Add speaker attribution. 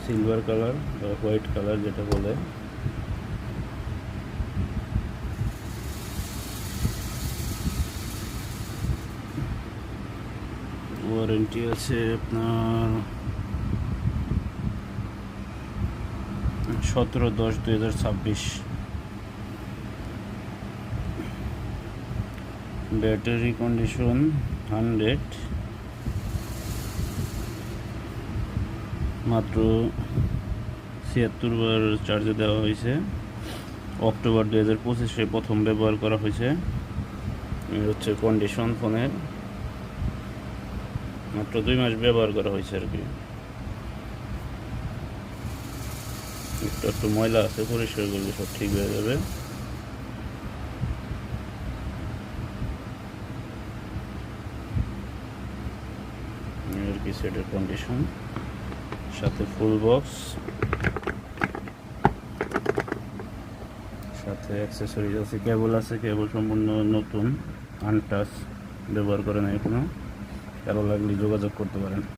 Speaker 1: Silver colour বা white colour যেটা বলে। ওয়ারেন্টি আছে আপনার 17/10/2026। ব্যাটারি কন্ডিশন 100, মাত্র 76 বার চার্জে দেওয়া হয়েছে। অক্টোবর 2025-এ প্রথম ব্যবহার করা হয়েছে। হচ্ছে কন্ডিশন ফোনের মাত্র 2 মাস ব্যবহার করা হয়েছে আর কি। একটু ময়লা আছে, পরিষ্কার করলে সব ঠিক হয়ে যাবে। আর কি সেটের কন্ডিশন, সাথে ফুল বক্স, সাথে অ্যাক্সেসরিজ আছে, কেবল আছে, কেবল সম্পূর্ণ নতুন আনটাচ, ব্যবহার করে না এখনো। কারো লাগলে যোগাযোগ করতে পারেন।